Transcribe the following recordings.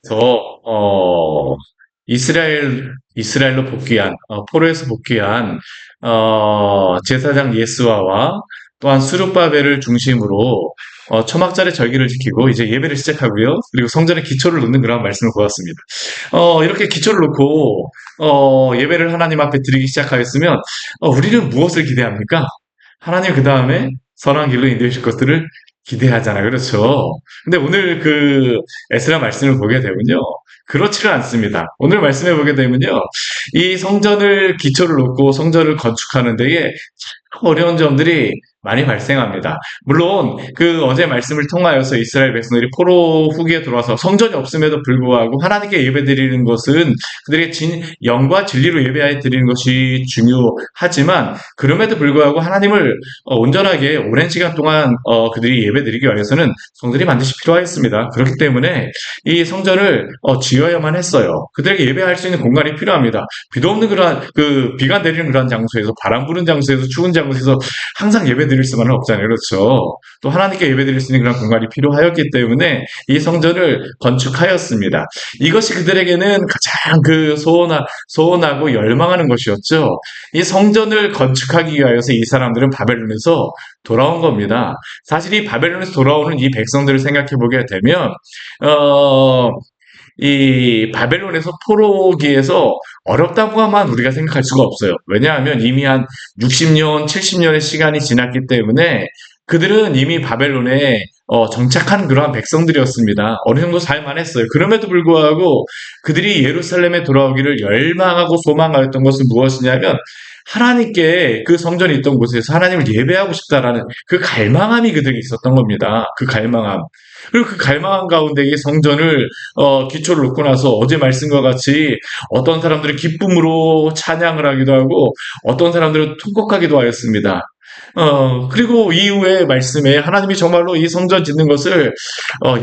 저, 이스라엘로 복귀한, 포로에서 복귀한, 제사장 예스와와 또한 수룹바벨을 중심으로, 초막절의 절기를 지키고 이제 예배를 시작하고요. 그리고 성전의 기초를 놓는 그런 말씀을 보았습니다. 이렇게 기초를 놓고, 예배를 하나님 앞에 드리기 시작하였으면, 우리는 무엇을 기대합니까? 하나님 그 다음에 선한 길로 인도하실 것들을 기대하잖아요. 그렇죠? 근데 오늘 그 에스라 말씀을 보게 되면요. 그렇지는 않습니다. 오늘 말씀해 보게 되면요. 이 성전을 기초를 놓고 성전을 건축하는 데에 참 어려운 점들이 많이 발생합니다. 물론 그 어제 말씀을 통하여서 이스라엘 백성들이 포로 후기에 들어와서 성전이 없음에도 불구하고 하나님께 예배드리는 것은 그들의 영과 진리로 예배하여 드리는 것이 중요하지만 그럼에도 불구하고 하나님을 온전하게 오랜 시간 동안 그들이 예배드리기 위해서는 성전이 반드시 필요하였습니다. 그렇기 때문에 이 성전을 지어야만 했어요. 그들에게 예배할 수 있는 공간이 필요합니다. 비도 없는 그러한 그 비가 내리는 그러한 장소에서 바람 부는 장소에서 추운 장소에서 항상 예배드릴 수만은 없잖아요. 그렇죠? 또 하나님께 예배드릴 수 있는 그런 공간이 필요하였기 때문에 이 성전을 건축하였습니다. 이것이 그들에게는 가장 그 소원하고 열망하는 것이었죠. 이 성전을 건축하기 위하여서 이 사람들은 바벨론에서 돌아온 겁니다. 사실 이 바벨론에서 돌아오는 이 백성들을 생각해 보게 되면, 어, 이 바벨론에서 포로기에서 어렵다고만 우리가 생각할 수가 없어요. 왜냐하면 이미 한 60년, 70년의 시간이 지났기 때문에 그들은 이미 바벨론에 정착한 그러한 백성들이었습니다. 어느 정도 살만했어요. 그럼에도 불구하고 그들이 예루살렘에 돌아오기를 열망하고 소망하였던 것은 무엇이냐면 하나님께 그 성전이 있던 곳에서 하나님을 예배하고 싶다라는 그 갈망함이 그들이 있었던 겁니다. 그 갈망함. 그리고 그 갈망한 가운데 이 성전을 기초를 놓고 나서 어제 말씀과 같이 어떤 사람들은 기쁨으로 찬양을 하기도 하고 어떤 사람들은 통곡하기도 하였습니다. 그리고 이후에 말씀에 하나님이 정말로 이 성전 짓는 것을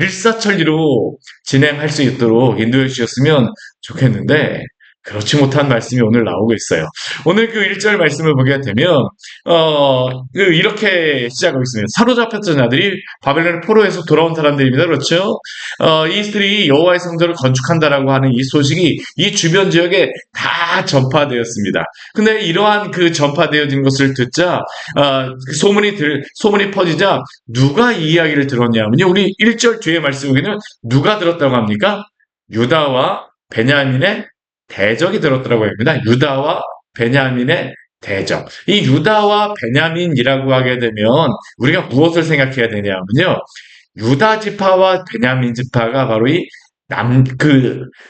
일사천리로 진행할 수 있도록 인도해 주셨으면 좋겠는데 그렇지 못한 말씀이 오늘 나오고 있어요. 오늘 그 1절 말씀을 보게 되면 이렇게 시작하고 있습니다. 사로잡혔던 자들이 바벨론의 포로에서 돌아온 사람들입니다. 그렇죠? 이들이 여호와의 성전을 건축한다라고 하는 이 소식이 이 주변 지역에 다 전파되었습니다. 근데 이러한 그 전파되어진 것을 듣자 그 소문이 퍼지자 누가 이 이야기를 들었냐면요. 우리 1절 뒤에 말씀 보기는 누가 들었다고 합니까? 유다와 베냐민의 대적이 들었더라고 합니다. 유다와 베냐민의 대적. 이 유다와 베냐민이라고 하게 되면 우리가 무엇을 생각해야 되냐면요. 유다 지파와 베냐민 지파가 바로 이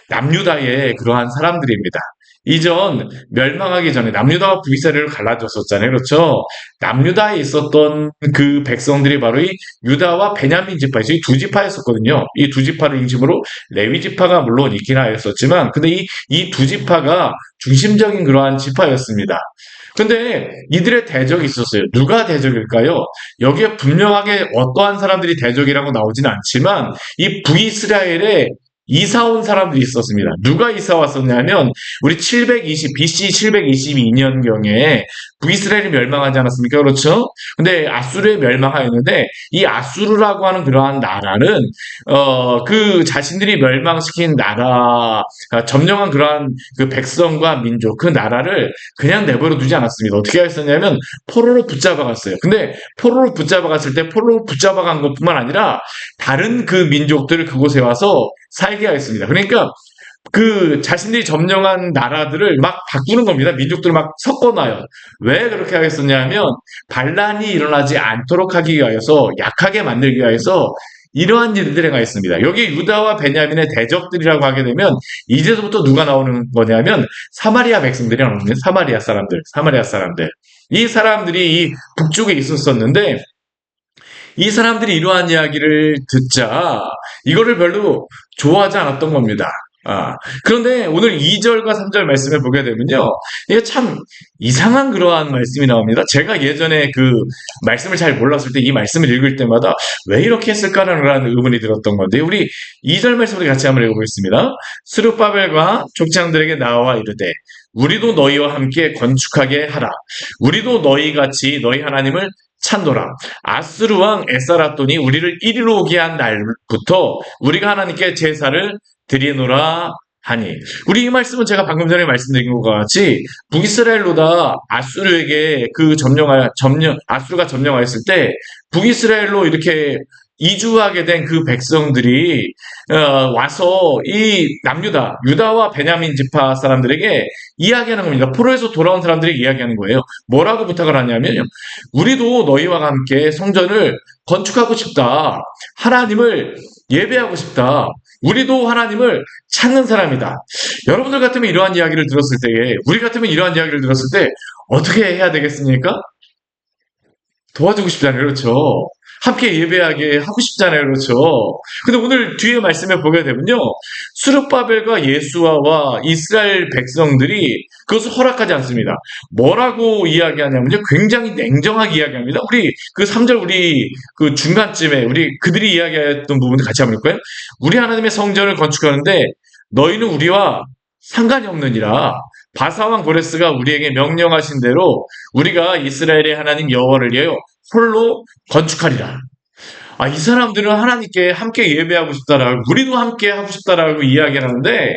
남유다의 그러한 사람들입니다. 이전 멸망하기 전에 남유다와 북이스라엘을 갈라졌었잖아요. 그렇죠? 남유다에 있었던 그 백성들이 바로 이 유다와 베냐민 지파에서 이 두 지파였었거든요. 이 두 지파를 중심으로 레위 지파가 물론 있긴 하였었지만 근데 이 두 지파가 중심적인 그러한 지파였습니다. 근데 이들의 대적이 있었어요. 누가 대적일까요? 여기에 분명하게 어떠한 사람들이 대적이라고 나오지는 않지만 이 북이스라엘에 이사 온 사람들이 있었습니다. 누가 이사 왔었냐면 우리 BC 722년경에 북이스라엘이 멸망하지 않았습니까? 그렇죠? 근데 아수르에 멸망하였는데 이 아수르라고 하는 그러한 나라는 그 자신들이 멸망시킨 나라 점령한 그러한 그 백성과 민족 그 나라를 그냥 내버려 두지 않았습니다. 어떻게 했었냐면 포로로 붙잡아갔어요. 근데 포로로 붙잡아갔을 때 포로로 붙잡아간 것뿐만 아니라 다른 그 민족들을 그곳에 와서 살게 하였습니다. 그러니까 그 자신들이 점령한 나라들을 막 바꾸는 겁니다. 민족들을 막 섞어놔요. 왜 그렇게 하겠었냐면 반란이 일어나지 않도록 하기 위하여서 약하게 만들기 위하여서 이러한 일들이 있습니다. 여기 유다와 베냐민의 대적들이라고 하게 되면 이제부터 누가 나오는 거냐면 사마리아 백성들이 나오는 거예요. 사마리아 사람들. 이 사람들이 이 북쪽에 있었었는데 이 사람들이 이러한 이야기를 듣자 이거를 별로 좋아하지 않았던 겁니다. 그런데 오늘 2절과 3절 말씀을 보게 되면요. 이게 참 이상한 그러한 말씀이 나옵니다. 제가 예전에 그 말씀을 잘 몰랐을 때 이 말씀을 읽을 때마다 왜 이렇게 했을까라는 의문이 들었던 건데 우리 2절 말씀을 같이 한번 읽어보겠습니다. 스룹바벨과 족장들에게 나와 이르되 우리도 너희와 함께 건축하게 하라. 우리도 너희같이 너희 하나님을 찬도라. 아스루 왕 에사라돈이 우리를 이리로 오게 한 날부터 우리가 하나님께 제사를 드리노라 하니. 우리 이 말씀은 제가 방금 전에 말씀드린 것과 같이 북이스라엘로다 아수르에게 아수르가 점령하였을 때 북이스라엘로 이렇게 이주하게 된 그 백성들이 와서 이 유다와 베냐민 지파 사람들에게 이야기하는 겁니다. 포로에서 돌아온 사람들이 이야기하는 거예요. 뭐라고 부탁을 하냐면요. 우리도 너희와 함께 성전을 건축하고 싶다. 하나님을 예배하고 싶다. 우리도 하나님을 찾는 사람이다. 여러분들 같으면 이러한 이야기를 들었을 때에, 우리 같으면 이러한 이야기를 들었을 때 어떻게 해야 되겠습니까? 도와주고 싶잖아요. 그렇죠. 함께 예배하게 하고 싶잖아요. 그렇죠. 근데 오늘 뒤에 말씀에 보게 되면요. 수르바벨과 예수아와 이스라엘 백성들이 그것을 허락하지 않습니다. 뭐라고 이야기하냐면요. 굉장히 냉정하게 이야기합니다. 우리 그 3절 우리 그 중간쯤에 우리 그들이 이야기했던 부분을 같이 한번 볼까요? 우리 하나님의 성전을 건축하는데 너희는 우리와 상관이 없느니라. 바사왕 고레스가 우리에게 명령하신 대로 우리가 이스라엘의 하나님 여호와를 위하여 홀로 건축하리라. 이 사람들은 하나님께 함께 예배하고 싶다라고, 우리도 함께 하고 싶다라고 이야기를 하는데,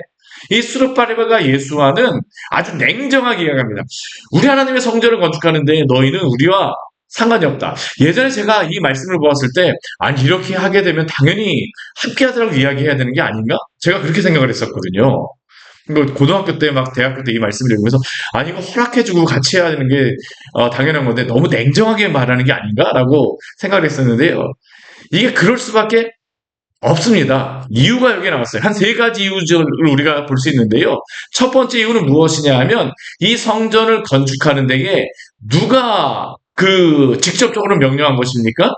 이 수르바벨과 예수와는 아주 냉정하게 이야기합니다. 우리 하나님의 성전을 건축하는데 너희는 우리와 상관이 없다. 예전에 제가 이 말씀을 보았을 때, 아니, 이렇게 하게 되면 당연히 함께 하자라고 이야기해야 되는 게 아닌가? 제가 그렇게 생각을 했었거든요. 고등학교 때 막 대학교 때 이 말씀을 읽으면서 아니 이거 허락해주고 같이 해야 되는 게 당연한 건데 너무 냉정하게 말하는 게 아닌가라고 생각을 했었는데요. 이게 그럴 수밖에 없습니다. 이유가 여기에 나왔어요. 한 세 가지 이유를 우리가 볼 수 있는데요. 첫 번째 이유는 무엇이냐 하면 이 성전을 건축하는 데에 누가 직접적으로 명령한 것입니까?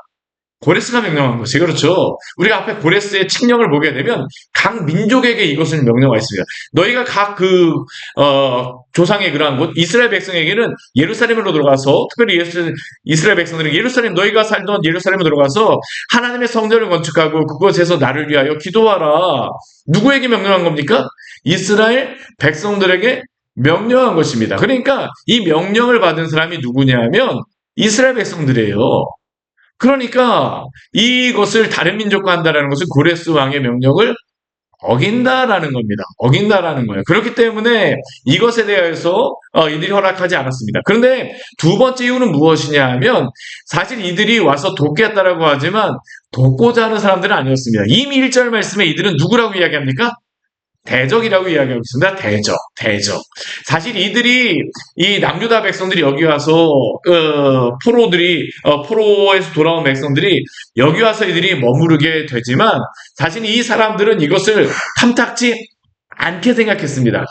고레스가 명령한 것이 그렇죠. 우리가 앞에 고레스의 칙령을 보게 되면 각 민족에게 이것을 명령하였습니다. 너희가 각 조상의 그러한 곳 이스라엘 백성에게는 예루살렘으로 들어가서 특별히 이스라엘 백성들은 너희가 살던 예루살렘으로 들어가서 하나님의 성전을 건축하고 그곳에서 나를 위하여 기도하라. 누구에게 명령한 겁니까? 이스라엘 백성들에게 명령한 것입니다. 그러니까 이 명령을 받은 사람이 누구냐면 이스라엘 백성들이에요. 그러니까 이것을 다른 민족과 한다는 것은 고레스 왕의 명령을 어긴다라는 겁니다. 어긴다라는 거예요. 그렇기 때문에 이것에 대해서 이들이 허락하지 않았습니다. 그런데 두 번째 이유는 무엇이냐 하면 사실 이들이 와서 돕겠다라고 하지만 돕고자 하는 사람들은 아니었습니다. 이미 1절 말씀에 이들은 누구라고 이야기합니까? 대적이라고 이야기하고 있습니다. 대적. 사실 이 남유다 백성들이 여기 와서 포로에서 돌아온 백성들이 여기 와서 이들이 머무르게 되지만 사실 이 사람들은 이것을 탐탁지 않게 생각했습니다.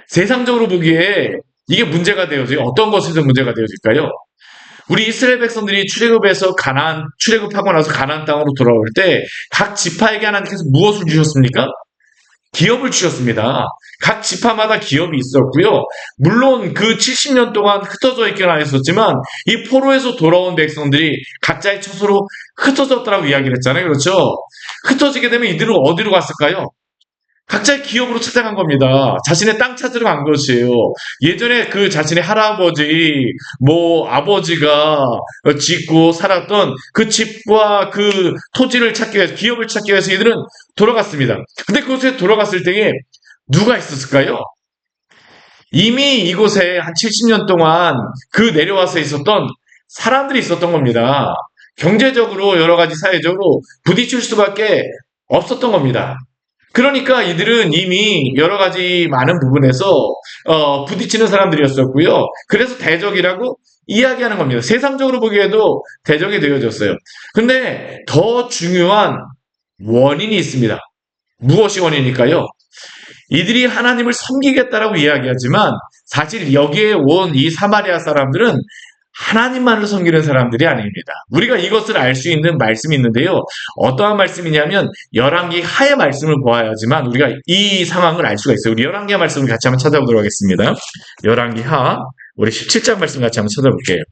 세상적으로 보기에 이게 문제가 되어져요. 어떤 것에서 문제가 되어질까요? 우리 이스라엘 백성들이 출애굽하고 나서 가나안 땅으로 돌아올 때 각 지파에게 하나님께서 무엇을 주셨습니까? 기업을 주셨습니다. 각 지파마다 기업이 있었고요. 물론 그 70년 동안 흩어져 있긴 했었지만 이 포로에서 돌아온 백성들이 각자의 처소로 흩어졌다라고 이야기를 했잖아요. 그렇죠? 흩어지게 되면 이들은 어디로 갔을까요? 각자의 기업으로 찾아간 겁니다. 자신의 땅 찾으러 간 것이에요. 예전에 그 자신의 할아버지, 아버지가 짓고 살았던 그 집과 그 토지를 찾기 위해서, 기업을 찾기 위해서 이들은 돌아갔습니다. 근데 그곳에 돌아갔을 때에 누가 있었을까요? 이미 이곳에 한 70년 동안 내려와서 있었던 사람들이 있었던 겁니다. 경제적으로 여러 가지 사회적으로 부딪힐 수밖에 없었던 겁니다. 그러니까 이들은 이미 여러 가지 많은 부분에서 부딪히는 사람들이었었고요. 그래서 대적이라고 이야기하는 겁니다. 세상적으로 보기에도 대적이 되어졌어요. 근데 더 중요한 원인이 있습니다. 무엇이 원인일까요? 이들이 하나님을 섬기겠다라고 이야기하지만 사실 여기에 온 이 사마리아 사람들은 하나님만을 섬기는 사람들이 아닙니다. 우리가 이것을 알 수 있는 말씀이 있는데요. 어떠한 말씀이냐면 열왕기 하의 말씀을 보아야지만 우리가 이 상황을 알 수가 있어요. 우리 열왕기하 말씀을 같이 한번 찾아보도록 하겠습니다. 열왕기 하 우리 17장 말씀 같이 한번 찾아볼게요.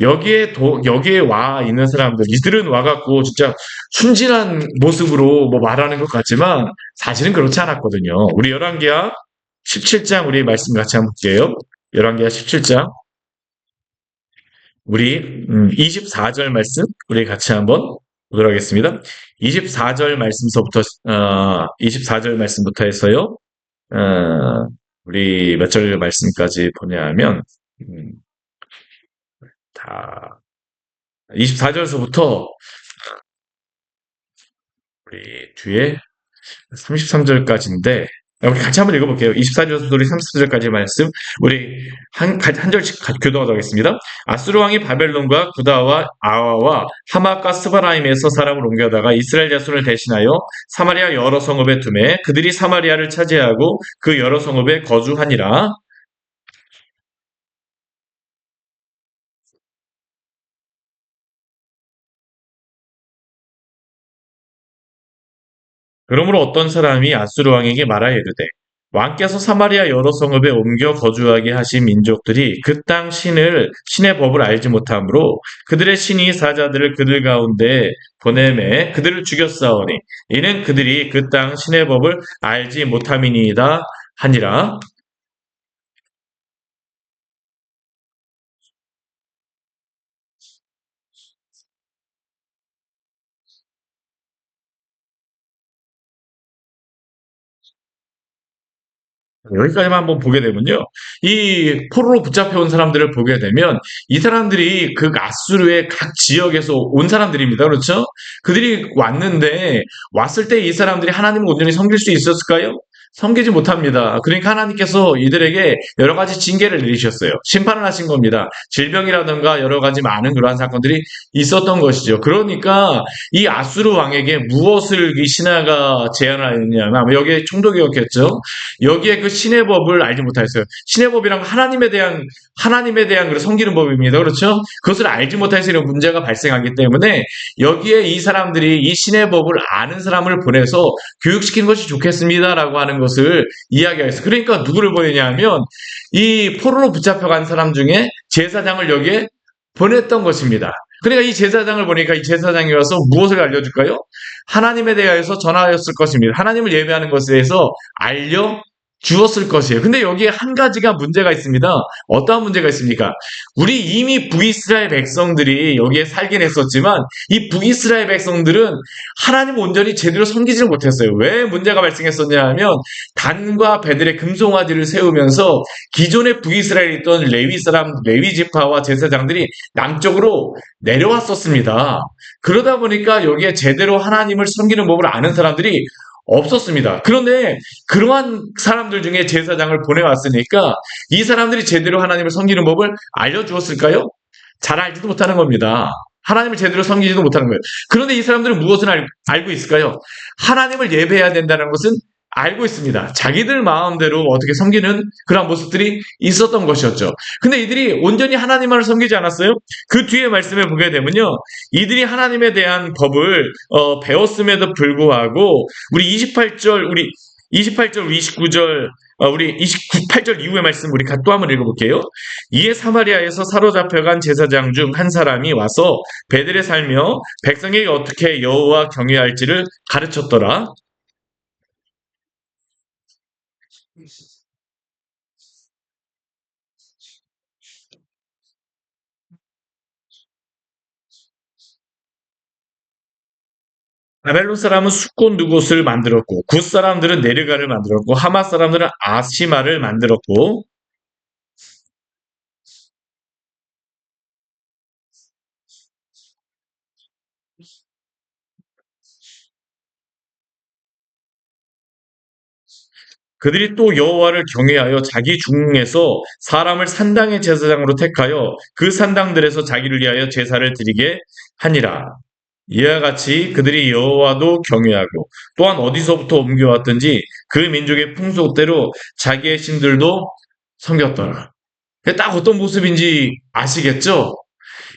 여기에 와 있는 사람들, 이들은 와갖고 진짜 순진한 모습으로 말하는 것 같지만 사실은 그렇지 않았거든요. 우리 열왕기하 17장 우리 말씀 같이 한번 볼게요. 열왕기하 17장 우리 24절 말씀 우리 같이 한번 보도록 하겠습니다. 24절 말씀서부터 24절 말씀부터 해서요. 어, 우리 몇 절 말씀까지 보냐면 음, 다 24절서부터 우리 뒤에 33절까지인데 우리 같이 한번 읽어볼게요. 24절부터 우리 33절까지 말씀 우리 한 절씩 교도하도록 하겠습니다. 아수르 왕이 바벨론과 구다와 아와와 하마과 스바라임에서 사람을 옮겨다가 이스라엘 자손을 대신하여 사마리아 여러 성읍에 두매 그들이 사마리아를 차지하고 그 여러 성읍에 거주하니라. 그러므로 어떤 사람이 아수르 왕에게 말하여 이르되 왕께서 사마리아 여러 성읍에 옮겨 거주하게 하신 민족들이 그 땅 신의 법을 알지 못하므로 그들의 신이 사자들을 그들 가운데 보내매 그들을 죽였사오니 이는 그들이 그 땅 신의 법을 알지 못함이니이다 하니라. 여기까지만 한번 보게 되면요. 이 포로로 붙잡혀온 사람들을 보게 되면 이 사람들이 그 아수르의 각 지역에서 온 사람들입니다. 그렇죠? 그들이 왔는데 왔을 때 이 사람들이 하나님을 온전히 섬길 수 있었을까요? 섬기지 못합니다. 그러니까 하나님께서 이들에게 여러 가지 징계를 내리셨어요. 심판을 하신 겁니다. 질병이라든가 여러 가지 많은 그러한 사건들이 있었던 것이죠. 그러니까 이 아수르 왕에게 무엇을 이 신하가 제안하였냐면 아마 여기에 총독이었겠죠. 여기에 그 신의 법을 알지 못하였어요. 신의 법이란 하나님에 대한 그 섬기는 법입니다. 그렇죠? 그것을 알지 못해서 이런 문제가 발생하기 때문에 여기에 이 사람들이 이 신의 법을 아는 사람을 보내서 교육시키는 것이 좋겠습니다라고 하는 것을 이야기하였어요. 그러니까 누구를 보내냐면 이 포로로 붙잡혀간 사람 중에 제사장을 여기에 보냈던 것입니다. 그러니까 이 제사장을 보니까 이 제사장이 와서 무엇을 알려줄까요? 하나님에 대하여서 전하였을 것입니다. 하나님을 예배하는 것에 대해서 알려 주었을 것이에요. 근데 여기에 한 가지가 문제가 있습니다. 어떠한 문제가 있습니까? 우리 이미 북이스라엘 백성들이 여기에 살긴 했었지만 이 북이스라엘 백성들은 하나님 온전히 제대로 섬기지를 못했어요. 왜 문제가 발생했었냐 하면 단과 베들의 금송아지를 세우면서 기존에 북이스라엘에 있던 레위 지파와 제사장들이 남쪽으로 내려왔었습니다. 그러다 보니까 여기에 제대로 하나님을 섬기는 법을 아는 사람들이 없었습니다. 그런데 그러한 사람들 중에 제사장을 보내왔으니까 이 사람들이 제대로 하나님을 섬기는 법을 알려주었을까요? 잘 알지도 못하는 겁니다. 하나님을 제대로 섬기지도 못하는 거예요. 그런데 이 사람들은 무엇을 알고 있을까요? 하나님을 예배해야 된다는 것은 알고 있습니다. 자기들 마음대로 어떻게 섬기는 그런 모습들이 있었던 것이었죠. 근데 이들이 온전히 하나님만을 섬기지 않았어요? 그 뒤에 말씀을 보게 되면요. 이들이 하나님에 대한 법을 배웠음에도 불구하고 우리 28절, 29절, 우리 28절 이후의 말씀 우리 또 한번 읽어볼게요. 이에 사마리아에서 사로잡혀간 제사장 중 한 사람이 와서 베들에 살며 백성에게 어떻게 여호와 경외할지를 가르쳤더라. 바벨론 사람은 숫곳 누곳을 만들었고 굿 사람들은 네르가를 만들었고 하마 사람들은 아시마를 만들었고 그들이 또 여호와를 경외하여 자기 중에서 사람을 산당의 제사장으로 택하여 그 산당들에서 자기를 위하여 제사를 드리게 하니라. 이와 같이 그들이 여호와도 경외하고 또한 어디서부터 옮겨왔든지 그 민족의 풍속대로 자기의 신들도 섬겼더라. 딱 어떤 모습인지 아시겠죠?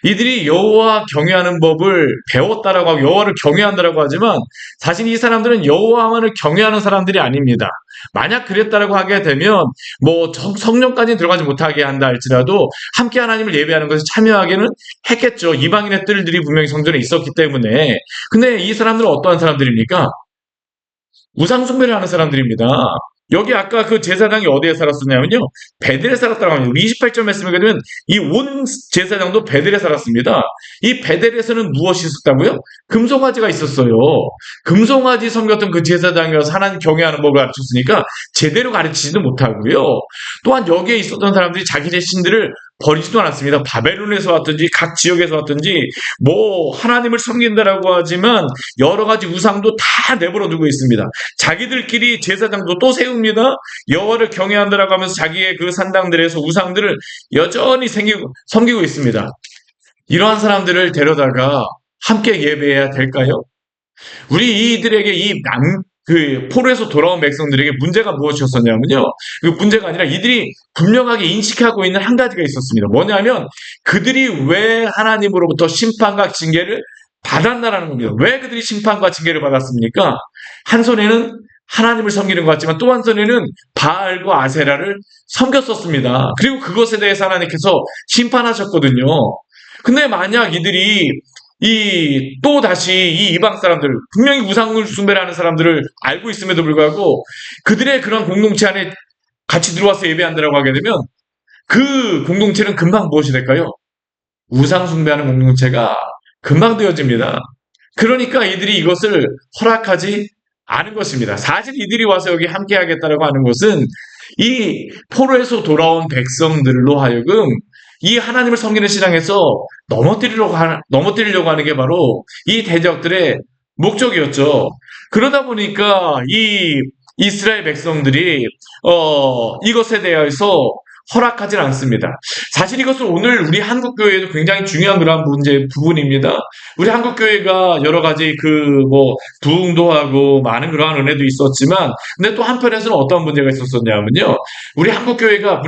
이들이 여호와 경외하는 법을 배웠다라고 하고 여호와를 경외한다라고 하지만 사실 이 사람들은 여호와만을 경외하는 사람들이 아닙니다. 만약 그랬다라고 하게 되면 뭐 성령까지 들어가지 못하게 한다 할지라도 함께 하나님을 예배하는 것에 참여하기는 했겠죠. 이방인의 뜰들이 분명히 성전에 있었기 때문에. 근데 이 사람들은 어떠한 사람들입니까? 우상 숭배를 하는 사람들입니다. 여기 아까 그 제사장이 어디에 살았었냐면요. 베델에 살았다고 합니다. 우리 28절 말씀에 보면 이 온 제사장도 베델에 살았습니다. 이 베델에서는 무엇이 있었다고요? 금송아지가 있었어요. 금송아지 섬겼던 그 제사장이어서 하나님 경외하는 법을 가르쳤으니까 제대로 가르치지도 못하고요. 또한 여기에 있었던 사람들이 자기네 신들을 버리지도 않았습니다. 바벨론에서 왔든지 각 지역에서 왔든지 뭐 하나님을 섬긴다라고 하지만 여러 가지 우상도 다 내버려 두고 있습니다. 자기들끼리 제사장도 또 세웁니다. 여호와를 경외한다라고 하면서 자기의 그 산당들에서 우상들을 여전히 섬기고 있습니다. 이러한 사람들을 데려다가 함께 예배해야 될까요? 우리 이들에게 그 포로에서 돌아온 백성들에게 문제가 무엇이었었냐면요. 그 문제가 아니라 이들이 분명하게 인식하고 있는 한 가지가 있었습니다. 뭐냐면 그들이 왜 하나님으로부터 심판과 징계를 받았나라는 겁니다. 왜 그들이 심판과 징계를 받았습니까? 한 손에는 하나님을 섬기는 것 같지만 또 한 손에는 바알과 아세라를 섬겼었습니다. 그리고 그것에 대해서 하나님께서 심판하셨거든요. 근데 만약 이들이 또 다시 이 이방 사람들, 분명히 우상을 숭배를 하는 사람들을 알고 있음에도 불구하고 그들의 그런 공동체 안에 같이 들어와서 예배한다라고 하게 되면 그 공동체는 금방 무엇이 될까요? 우상 숭배하는 공동체가 금방 되어집니다. 그러니까 이들이 이것을 허락하지 않은 것입니다. 사실 이들이 와서 여기 함께 하겠다라고 하는 것은 이 포로에서 돌아온 백성들로 하여금 이 하나님을 섬기는 신앙에서 넘어뜨리려고 하는 게 바로 이 대적들의 목적이었죠. 그러다 보니까 이 이스라엘 백성들이 이것에 대해서 허락하진 않습니다. 사실 이것은 오늘 우리 한국 교회에도 굉장히 중요한 그런 부분입니다. 우리 한국 교회가 여러 가지 부흥도 하고 많은 그러한 은혜도 있었지만, 근데 또 한편에서는 어떤 문제가 있었었냐면요. 우리 한국 교회가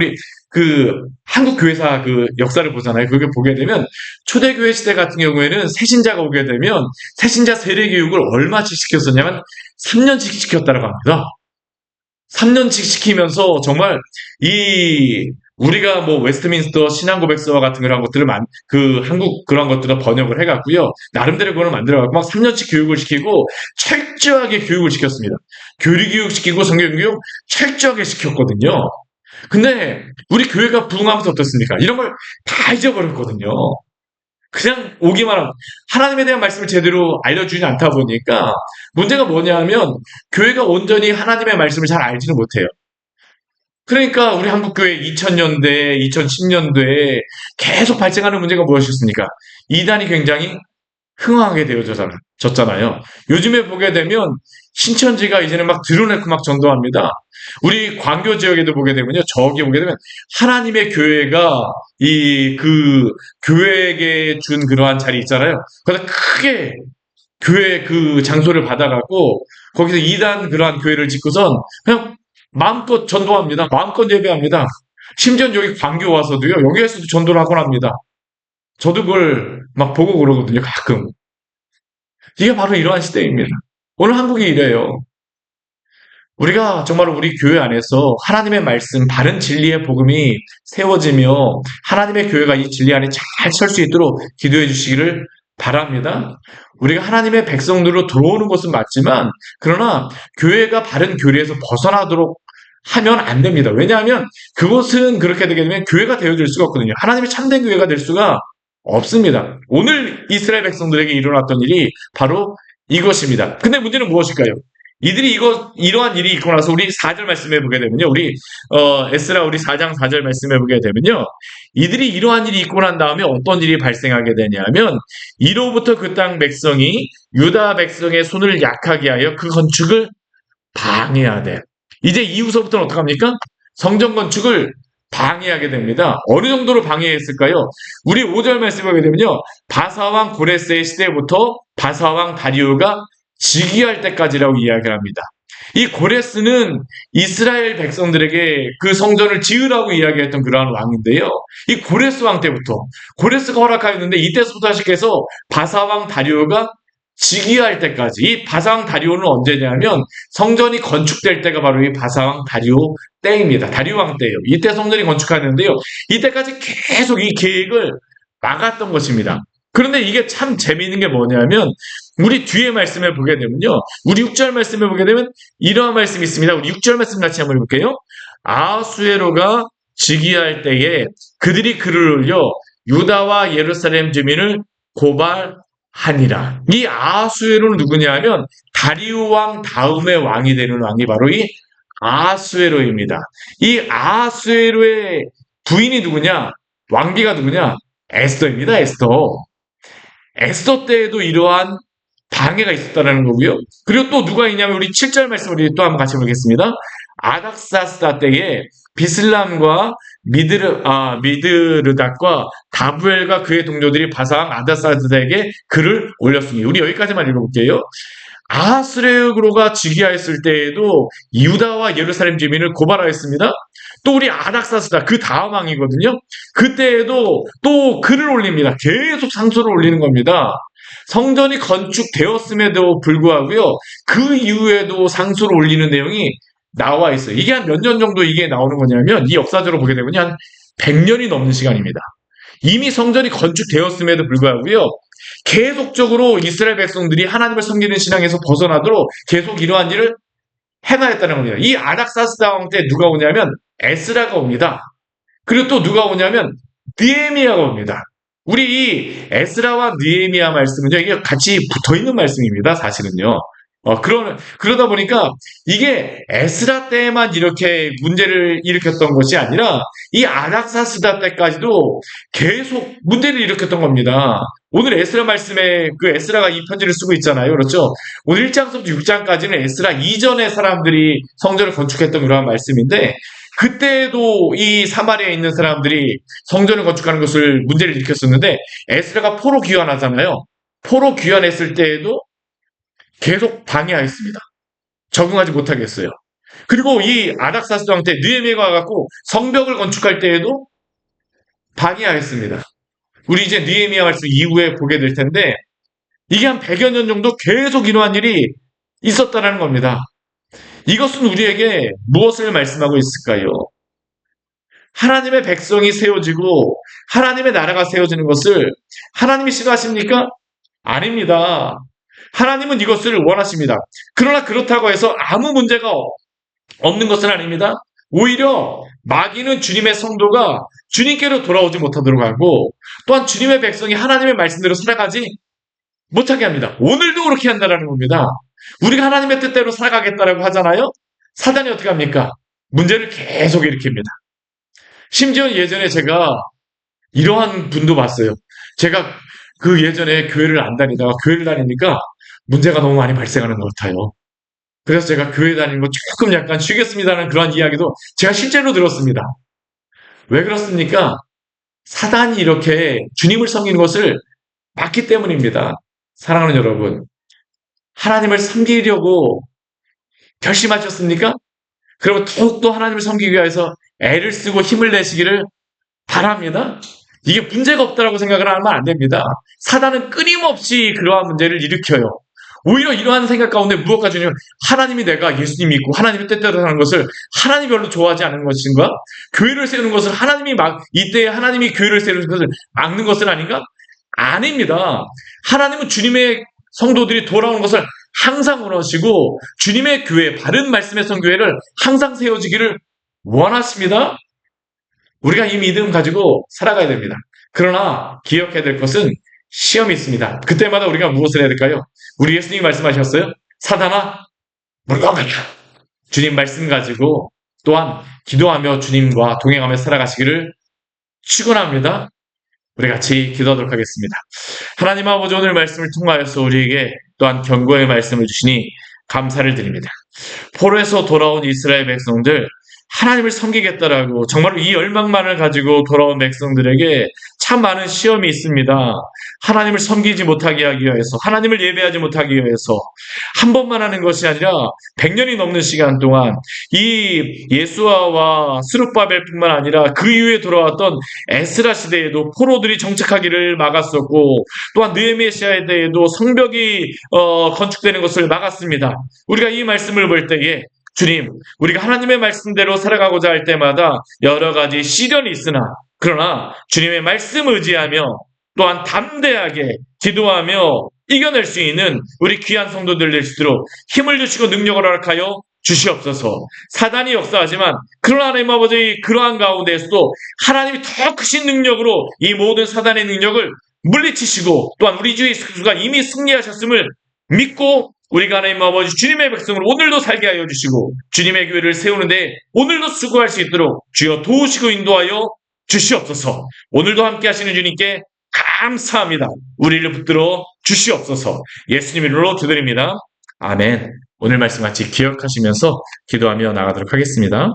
한국 교회사 역사를 보잖아요. 그게 보게 되면 초대교회 시대 같은 경우에는 새신자가 오게 되면 새신자 세례 교육을 얼마씩 시켰었냐면 3년씩 시켰다고 합니다. 3년씩 시키면서 정말 우리가 웨스트민스터 신앙고백서와 같은 그런 것들을 한국 그런 것들을 번역을 해갖고요. 나름대로 그걸 만들어갖고 막 3년씩 교육을 시키고 철저하게 교육을 시켰습니다. 교리교육 시키고 성경교육 철저하게 시켰거든요. 근데 우리 교회가 부흥하면서 어떻습니까? 이런 걸 다 잊어버렸거든요. 그냥 오기만 하고 하나님에 대한 말씀을 제대로 알려주지 않다 보니까 문제가 뭐냐면 교회가 온전히 하나님의 말씀을 잘 알지는 못해요. 그러니까 우리 한국교회 2000년대, 2010년대에 계속 발생하는 문제가 무엇이었습니까? 이단이 굉장히 흥황하게 되어졌잖아요. 요즘에 보게 되면 신천지가 이제는 막 드러내고 막 전도합니다. 우리 광교 지역에도 보게 되면요. 저기 보게 되면 하나님의 교회가 교회에게 준 그러한 자리 있잖아요. 그래서 크게 교회 그 장소를 받아갖고 거기서 이단 그러한 교회를 짓고선 그냥 마음껏 전도합니다. 마음껏 예배합니다. 심지어 여기 광교 와서도요. 여기에서도 전도를 하곤 합니다. 저도 그걸 막 보고 그러거든요. 가끔. 이게 바로 이러한 시대입니다. 오늘 한국이 이래요. 우리가 정말 우리 교회 안에서 하나님의 말씀, 바른 진리의 복음이 세워지며 하나님의 교회가 이 진리 안에 잘 설 수 있도록 기도해 주시기를 바랍니다. 우리가 하나님의 백성들로 들어오는 것은 맞지만 그러나 교회가 바른 교리에서 벗어나도록 하면 안 됩니다. 왜냐하면 그것은 그렇게 되게 되면 교회가 되어질 수가 없거든요. 하나님의 참된 교회가 될 수가 없습니다. 오늘 이스라엘 백성들에게 일어났던 일이 바로 이것입니다. 근데 문제는 무엇일까요? 이들이 이러한 일이 있고 나서 우리 4절 말씀해 보게 되면요. 에스라 우리 4장 4절 말씀해 보게 되면요. 이들이 이러한 일이 있고 난 다음에 어떤 일이 발생하게 되냐면 이로부터 그 땅 백성이 유다 백성의 손을 약하게 하여 그 건축을 방해하되 이제 이후서부터는 어떡합니까? 성전 건축을 방해하게 됩니다. 어느 정도로 방해했을까요? 우리 5절 말씀을 보게 되면요. 바사왕 고레스의 시대부터 바사왕 다리오가 즉위할 때까지라고 이야기를 합니다. 이 고레스는 이스라엘 백성들에게 그 성전을 지으라고 이야기했던 그러한 왕인데요. 이 고레스 왕 때부터 고레스가 허락하였는데 이때부터 시작해서 바사왕 다리오가 즉위할 때까지 이 바사왕 다리오는 언제냐면 성전이 건축될 때가 바로 이 바사왕 다리오 때입니다. 다리오 왕 때예요. 이때 성전이 건축하는데요. 이때까지 계속 이 계획을 막았던 것입니다. 그런데 이게 참 재미있는 게 뭐냐면 우리 뒤에 말씀을 보게 되면요. 우리 6절 말씀을 보게 되면 이러한 말씀이 있습니다. 우리 6절 말씀 같이 한번 해볼게요. 아하수에로가 즉위할 때에 그들이 글을 올려 유다와 예루살렘 주민을 고발하니라. 이 아하수에로는 누구냐 하면 다리우 왕 다음에 왕이 되는 왕이 바로 이 아하수에로입니다. 이 아하수에로의 부인이 누구냐? 왕비가 누구냐? 에스더입니다. 에스더. 에스더 때에도 이러한 방해가 있었다는 거고요. 그리고 또 누가 있냐면 우리 7절 말씀을 또 한번 같이 보겠습니다. 아닥사스다 때에 비슬람과 미드르닷과 다부엘과 그의 동료들이 바사왕 아닥사스다에게 글을 올렸으니 우리 여기까지만 읽어볼게요. 아하스레그로가 즉위하였을 때에도 유다와 예루살렘 주민을 고발하였습니다. 또 우리 아닥사스다 그 다음 왕이거든요. 그때에도 또 글을 올립니다. 계속 상소를 올리는 겁니다. 성전이 건축되었음에도 불구하고요. 그 이후에도 상소를 올리는 내용이 나와 있어요. 이게 한 몇 년 정도 이게 나오는 거냐면 이 역사적으로 보게 되면 한 100년이 넘는 시간입니다. 이미 성전이 건축되었음에도 불구하고요. 계속적으로 이스라엘 백성들이 하나님을 섬기는 신앙에서 벗어나도록 계속 이러한 일을 해나했다는 겁니다. 이 아닥사스다 왕 때 누가 오냐면 에스라가 옵니다. 그리고 또 누가 오냐면 느헤미야가 옵니다. 우리 이 에스라와 느헤미야 말씀은요, 이게 같이 붙어 있는 말씀입니다, 사실은요. 그러다 보니까 이게 에스라 때만 이렇게 문제를 일으켰던 것이 아니라 이 아닥사스다 때까지도 계속 문제를 일으켰던 겁니다. 오늘 에스라 말씀에 그 에스라가 이 편지를 쓰고 있잖아요. 그렇죠? 오늘 1장부터 6장까지는 에스라 이전의 사람들이 성전을 건축했던 그런 말씀인데 그때도 이 사마리아에 있는 사람들이 성전을 건축하는 것을 문제를 일으켰었는데 에스라가 포로 귀환하잖아요. 포로 귀환했을 때에도 계속 방해하였습니다. 적응하지 못하겠어요. 그리고 이 아닥사스 왕 때 느헤미야가 와갖고 성벽을 건축할 때에도 방해하였습니다. 우리 이제 느헤미야 말씀 이후에 보게 될 텐데 이게 한 100여 년 정도 계속 이러한 일이 있었다는 겁니다. 이것은 우리에게 무엇을 말씀하고 있을까요? 하나님의 백성이 세워지고 하나님의 나라가 세워지는 것을 하나님이 싫어하십니까? 아닙니다. 하나님은 이것을 원하십니다. 그러나 그렇다고 해서 아무 문제가 없는 것은 아닙니다. 오히려 마귀는 주님의 성도가 주님께로 돌아오지 못하도록 하고 또한 주님의 백성이 하나님의 말씀대로 살아가지 못하게 합니다. 오늘도 그렇게 한다는 겁니다. 우리가 하나님의 뜻대로 살아가겠다라고 하잖아요. 사단이 어떻게 합니까? 문제를 계속 일으킵니다. 심지어 예전에 제가 이러한 분도 봤어요. 제가 그 예전에 교회를 안 다니다가 교회를 다니니까 문제가 너무 많이 발생하는 것 같아요. 그래서 제가 교회 다니는 거 조금 약간 쉬겠습니다라는 그런 이야기도 제가 실제로 들었습니다. 왜 그렇습니까? 사단이 이렇게 주님을 섬기는 것을 막기 때문입니다. 사랑하는 여러분, 하나님을 섬기려고 결심하셨습니까? 그러면 더욱더 하나님을 섬기기 위해서 애를 쓰고 힘을 내시기를 바랍니다. 이게 문제가 없다라고 생각을 하면 안 됩니다. 사단은 끊임없이 그러한 문제를 일으켜요. 오히려 이러한 생각 가운데 무엇가 주냐면 하나님이 내가 예수님 믿고 하나님의 뜻대로 사는 것을 하나님이 별로 좋아하지 않는 것인가? 교회를 세우는 것을 하나님이 이때에 하나님이 교회를 세우는 것을 막는 것은 아닌가? 아닙니다. 하나님은 주님의 성도들이 돌아오는 것을 항상 원하시고 주님의 교회, 바른 말씀의 성교회를 항상 세워지기를 원하십니다. 우리가 이 믿음 가지고 살아가야 됩니다. 그러나 기억해야 될 것은 시험이 있습니다. 그때마다 우리가 무엇을 해야 될까요? 우리 예수님이 말씀하셨어요. 사단아, 물러가라. 주님 말씀 가지고 또한 기도하며 주님과 동행하며 살아가시기를 축원합니다. 우리 같이 기도하도록 하겠습니다. 하나님 아버지 오늘 말씀을 통하여서 우리에게 또한 경고의 말씀을 주시니 감사를 드립니다. 포로에서 돌아온 이스라엘 백성들 하나님을 섬기겠다라고 정말로 이 열망만을 가지고 돌아온 백성들에게 참 많은 시험이 있습니다. 하나님을 섬기지 못하게 하기 위해서, 하나님을 예배하지 못하기 위해서 한 번만 하는 것이 아니라 100년이 넘는 시간 동안 이 예수아와 스룹바벨뿐만 아니라 그 이후에 돌아왔던 에스라 시대에도 포로들이 정착하기를 막았었고 또한 느헤미야 시대에도 성벽이 건축되는 것을 막았습니다. 우리가 이 말씀을 볼 때에 주님, 우리가 하나님의 말씀대로 살아가고자 할 때마다 여러 가지 시련이 있으나 그러나 주님의 말씀 의지하며 또한 담대하게 기도하며 이겨낼 수 있는 우리 귀한 성도들 될 수 있도록 힘을 주시고 능력을 허락하여 주시옵소서. 사단이 역사하지만 그러나 하나님 아버지 그러한 가운데에서도 하나님이 더 크신 능력으로 이 모든 사단의 능력을 물리치시고 또한 우리 주 예수 그리스도가 이미 승리하셨음을 믿고 우리가 하나님 아버지 주님의 백성을 오늘도 살게 하여 주시고 주님의 교회를 세우는데 오늘도 수고할 수 있도록 주여 도우시고 인도하여 주시옵소서. 오늘도 함께 하시는 주님께 감사합니다. 우리를 붙들어 주시옵소서. 예수님 이름으로 기도드립니다. 아멘. 오늘 말씀 같이 기억하시면서 기도하며 나가도록 하겠습니다.